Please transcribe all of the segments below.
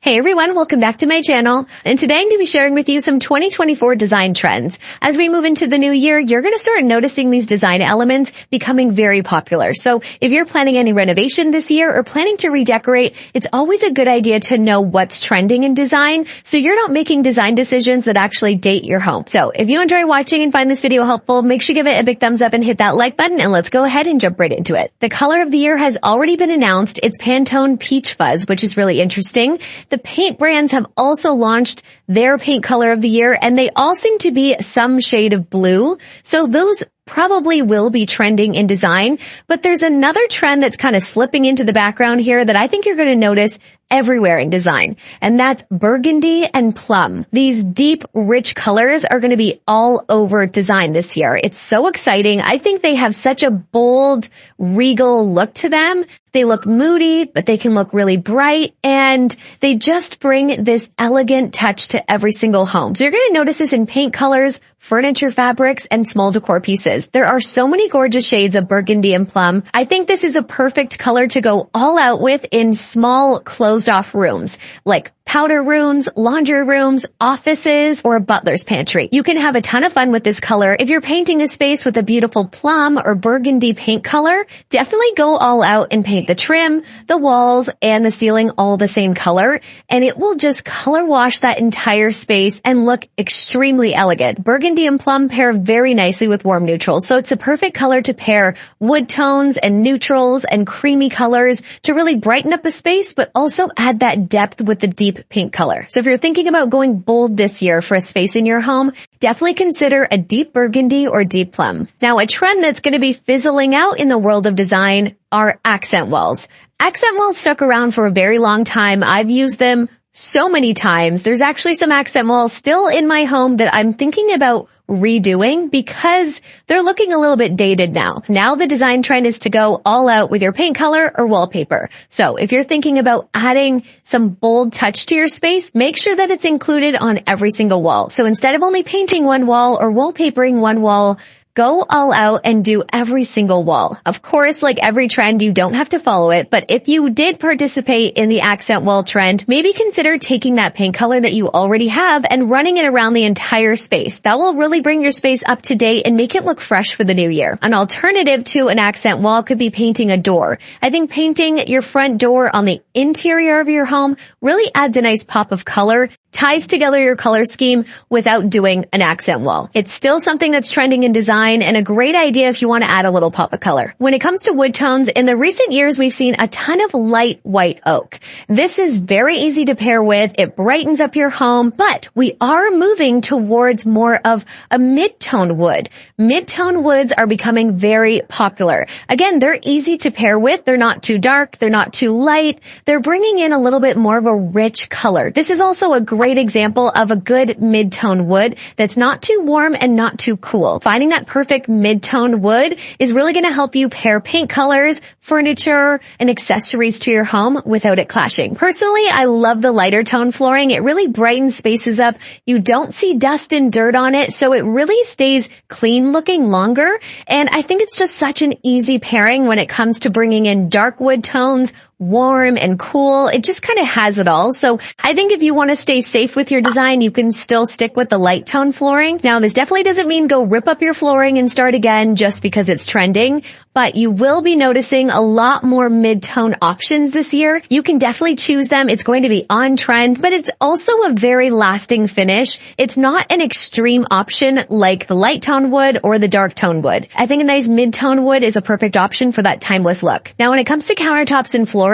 Hey everyone, welcome back to my channel. And today I'm going to be sharing with you some 2024 design trends. As we move into the new year, you're going to start noticing these design elements becoming very popular. So if you're planning any renovation this year or planning to redecorate, it's always a good idea to know what's trending in design so you're not making design decisions that actually date your home. So if you enjoy watching and find this video helpful, make sure you give it a big thumbs up and hit that like button, and let's go ahead and jump right into it. The color of the year has already been announced. It's Pantone Peach Fuzz, which is really interesting. The paint brands have also launched their paint color of the year, and they all seem to be some shade of blue. So those probably will be trending in design. But there's another trend that's kind of slipping into the background here that I think you're going to notice everywhere in design, and that's Burgundy and Plum. These deep, rich colors are going to be all over design this year. It's so exciting. I think they have such a bold, regal look to them. They look moody, but they can look really bright, and they just bring this elegant touch to every single home. So you're going to notice this in paint colors, furniture fabrics, and small decor pieces. There are so many gorgeous shades of Burgundy and Plum. I think this is a perfect color to go all out with in small, closed-off rooms, like powder rooms, laundry rooms, offices, or a butler's pantry. You can have a ton of fun with this color. If you're painting a space with a beautiful plum or burgundy paint color, definitely go all out and paint the trim, the walls, and the ceiling all the same color, and it will just color wash that entire space and look extremely elegant. Burgundy and plum pair very nicely with warm neutrals, so it's a perfect color to pair wood tones and neutrals and creamy colors to really brighten up a space, but also add that depth with the deep pink color. So if you're thinking about going bold this year for a space in your home, definitely consider a deep burgundy or deep plum. Now, a trend that's going to be fizzling out in the world of design are accent walls. Accent walls stuck around for a very long time. I've used them so many times. There's actually some accent walls still in my home that I'm thinking about redoing because they're looking a little bit dated now. Now the design trend is to go all out with your paint color or wallpaper. So if you're thinking about adding some bold touch to your space, make sure that it's included on every single wall. So instead of only painting one wall or wallpapering one wall, go all out and do every single wall. Of course, like every trend, you don't have to follow it, but if you did participate in the accent wall trend, maybe consider taking that paint color that you already have and running it around the entire space. That will really bring your space up to date and make it look fresh for the new year. An alternative to an accent wall could be painting a door. I think painting your front door on the interior of your home really adds a nice pop of color, ties together your color scheme without doing an accent wall. It's still something that's trending in design and a great idea if you want to add a little pop of color. When it comes to wood tones, in the recent years, we've seen a ton of light white oak. This is very easy to pair with. It brightens up your home, but we are moving towards more of a mid-tone wood. Mid-tone woods are becoming very popular. Again, they're easy to pair with. They're not too dark. They're not too light. They're bringing in a little bit more of a rich color. This is also a great example of a good mid-tone wood that's not too warm and not too cool. Finding that perfect mid-tone wood is really going to help you pair paint colors, furniture, and accessories to your home without it clashing. Personally, I love the lighter tone flooring. It really brightens spaces up. You don't see dust and dirt on it, so it really stays clean looking longer. And I think it's just such an easy pairing when it comes to bringing in dark wood tones, warm and cool. It just kind of has it all. So I think if you want to stay safe with your design, you can still stick with the light tone flooring. Now, this definitely doesn't mean go rip up your flooring and start again just because it's trending, but you will be noticing a lot more mid-tone options this year. You can definitely choose them. It's going to be on trend, but it's also a very lasting finish. It's not an extreme option like the light tone wood or the dark tone wood. I think a nice mid-tone wood is a perfect option for that timeless look. Now, when it comes to countertops and flooring,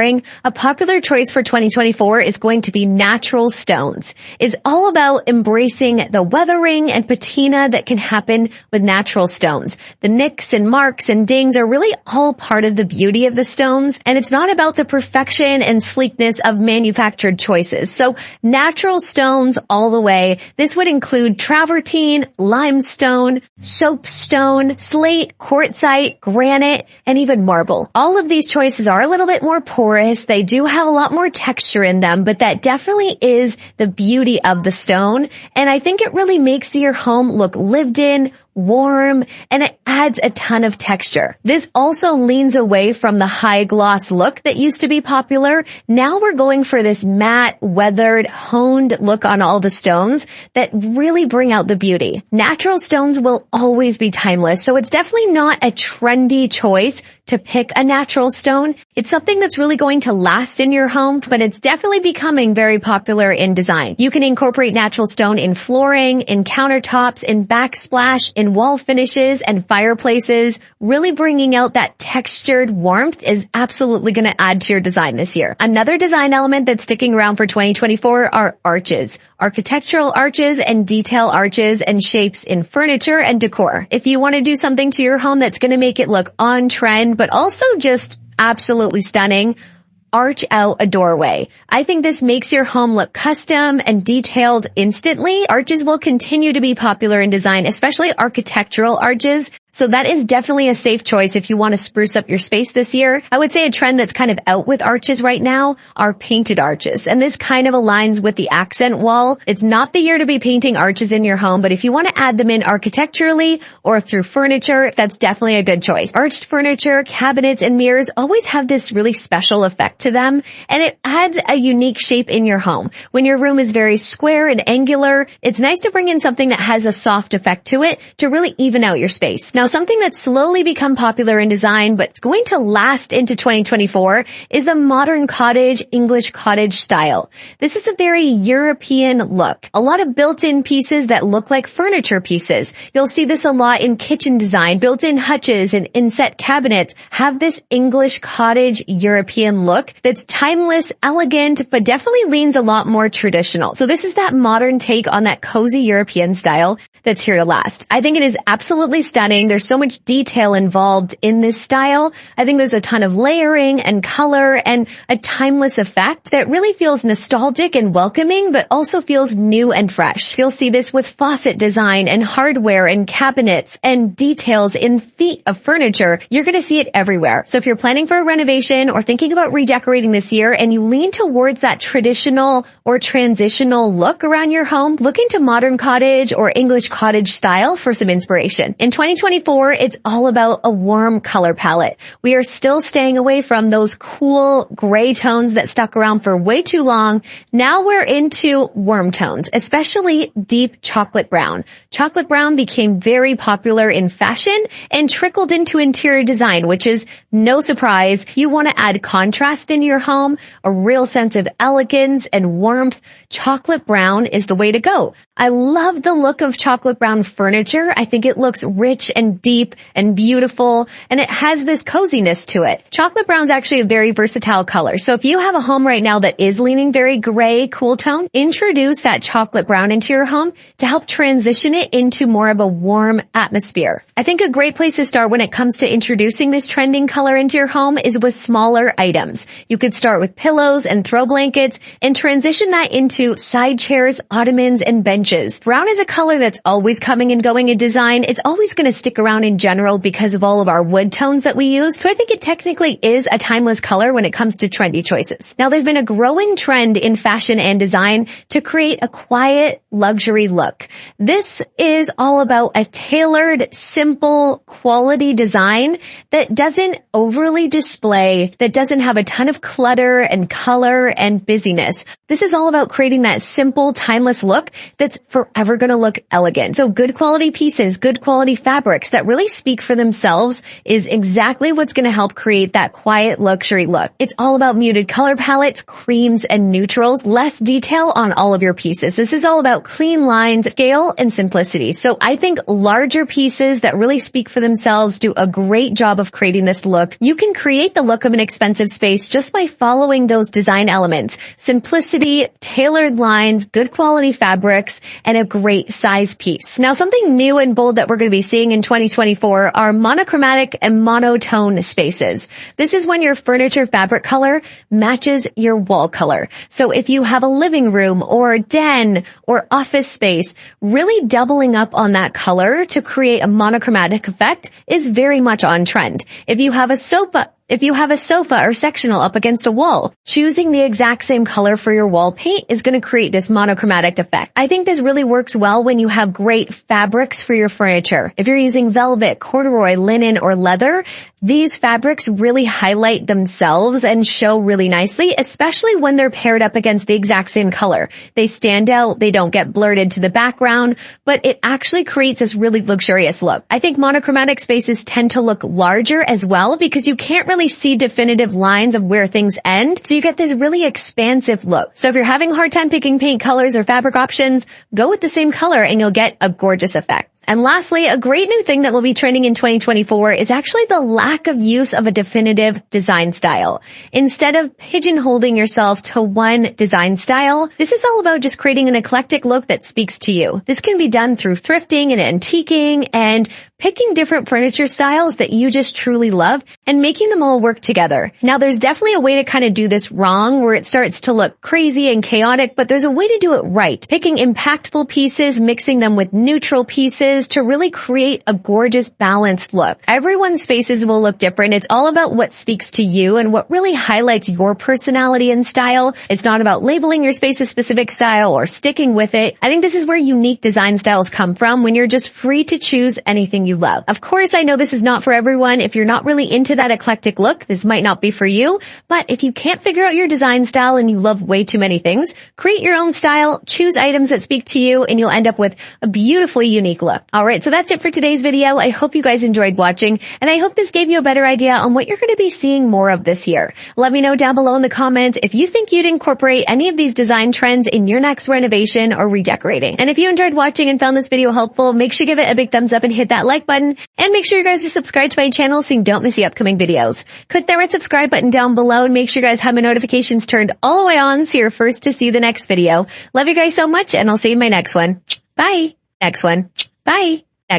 a popular choice for 2024 is going to be natural stones. It's all about embracing the weathering and patina that can happen with natural stones. The nicks and marks and dings are really all part of the beauty of the stones, and it's not about the perfection and sleekness of manufactured choices. So natural stones all the way. This would include travertine, limestone, soapstone, slate, quartzite, granite, and even marble. All of these choices are a little bit more porous. They do have a lot more texture in them, but that definitely is the beauty of the stone. And I think it really makes your home look lived in, warm, and it adds a ton of texture. This also leans away from the high gloss look that used to be popular. Now we're going for this matte, weathered, honed look on all the stones that really bring out the beauty. Natural stones will always be timeless, so it's definitely not a trendy choice to pick a natural stone. It's something that's really going to last in your home, but it's definitely becoming very popular in design. You can incorporate natural stone in flooring, in countertops, in backsplash, in wall finishes and fireplaces. Really bringing out that textured warmth is absolutely going to add to your design this year. Another design element that's sticking around for 2024 are arches. Architectural arches and detail arches and shapes in furniture and decor. If you want to do something to your home that's going to make it look on trend, but also just absolutely stunning, arch out a doorway. I think this makes your home look custom and detailed instantly. Arches will continue to be popular in design, especially architectural arches. So that is definitely a safe choice if you want to spruce up your space this year. I would say a trend that's kind of out with arches right now are painted arches. And this kind of aligns with the accent wall. It's not the year to be painting arches in your home, but if you want to add them in architecturally or through furniture, that's definitely a good choice. Arched furniture, cabinets, and mirrors always have this really special effect to them, and it adds a unique shape in your home. When your room is very square and angular, it's nice to bring in something that has a soft effect to it to really even out your space. Now, something that's slowly become popular in design, but it's going to last into 2024 is the modern cottage, English cottage style. This is a very European look. A lot of built-in pieces that look like furniture pieces. You'll see this a lot in kitchen design. Built-in hutches and inset cabinets have this English cottage European look that's timeless, elegant, but definitely leans a lot more traditional. So this is that modern take on that cozy European style that's here to last. I think it is absolutely stunning. There's so much detail involved in this style. I think there's a ton of layering and color and a timeless effect that really feels nostalgic and welcoming, but also feels new and fresh. You'll see this with faucet design and hardware and cabinets and details in feet of furniture. You're going to see it everywhere. So if you're planning for a renovation or thinking about redecorating this year and you lean towards that traditional or transitional look around your home, look into modern cottage or English cottage style for some inspiration. In 2024, it's all about a warm color palette. We are still staying away from those cool gray tones that stuck around for way too long. Now we're into warm tones, especially deep chocolate brown. Chocolate brown became very popular in fashion and trickled into interior design, which is no surprise. You want to add contrast in your home, a real sense of elegance and warmth. Chocolate brown is the way to go. I love the look of chocolate brown furniture. I think it looks rich and deep and beautiful, and it has this coziness to it. Chocolate brown is actually a very versatile color. So if you have a home right now that is leaning very gray, cool tone, introduce that chocolate brown into your home to help transition it into more of a warm atmosphere. I think a great place to start when it comes to introducing this trending color into your home is with smaller items. You could start with pillows and throw blankets and transition that into side chairs, ottomans, and benches. Brown is a color that's always coming and going in design. It's always going to stick around in general because of all of our wood tones that we use. So I think it technically is a timeless color when it comes to trendy choices. Now, there's been a growing trend in fashion and design to create a quiet luxury look. This is all about a tailored, simple, quality design that doesn't overly display, that doesn't have a ton of clutter and color and busyness. This is all about creating that simple, timeless look that's forever going to look elegant. So good quality pieces, good quality fabrics that really speak for themselves is exactly what's going to help create that quiet luxury look. It's all about muted color palettes, creams, and neutrals, less detail on all of your pieces. This is all about clean lines, scale, and simplicity. So I think larger pieces that really speak for themselves do a great job of creating this look. You can create the look of an expensive space just by following those design elements. Simplicity, tailored lines, good quality fabrics, and a great size piece. Now, something new and bold that we're going to be seeing in 2024 are monochromatic and monotone spaces. This is when your furniture fabric color matches your wall color. So if you have a living room or den or office space, really doubling up on that color to create a monochromatic effect is very much on trend. If you have a sofa If you have a sofa or sectional up against a wall, choosing the exact same color for your wall paint is going to create this monochromatic effect. I think this really works well when you have great fabrics for your furniture. If you're using velvet, corduroy, linen, or leather, these fabrics really highlight themselves and show really nicely, especially when they're paired up against the exact same color. They stand out, they don't get blurred into the background, but it actually creates this really luxurious look. I think monochromatic spaces tend to look larger as well because you can't really see definitive lines of where things end, so you get this really expansive look. So if you're having a hard time picking paint colors or fabric options, go with the same color and you'll get a gorgeous effect. And lastly, a great new thing that will be trending in 2024 is actually the lack of use of a definitive design style. Instead of pigeonholing yourself to one design style, this is all about just creating an eclectic look that speaks to you. This can be done through thrifting and antiquing and picking different furniture styles that you just truly love and making them all work together. Now, there's definitely a way to kind of do this wrong where it starts to look crazy and chaotic, but there's a way to do it right. Picking impactful pieces, mixing them with neutral pieces to really create a gorgeous balanced look. Everyone's spaces will look different. It's all about what speaks to you and what really highlights your personality and style. It's not about labeling your space a specific style or sticking with it. I think this is where unique design styles come from, when you're just free to choose anything you love. Of course, I know this is not for everyone. If you're not really into that eclectic look, this might not be for you. But if you can't figure out your design style and you love way too many things, create your own style, choose items that speak to you, and you'll end up with a beautifully unique look. Alright, so that's it for today's video. I hope you guys enjoyed watching, and I hope this gave you a better idea on what you're going to be seeing more of this year. Let me know down below in the comments if you think you'd incorporate any of these design trends in your next renovation or redecorating. And if you enjoyed watching and found this video helpful, make sure you give it a big thumbs up and hit that like button, and make sure you guys are subscribed to my channel so you don't miss the upcoming videos. Click that red subscribe button down below and make sure you guys have my notifications turned all the way on so you're first to see the next video. Love you guys so much, and I'll see you in my next one. Bye! Next one. Bye!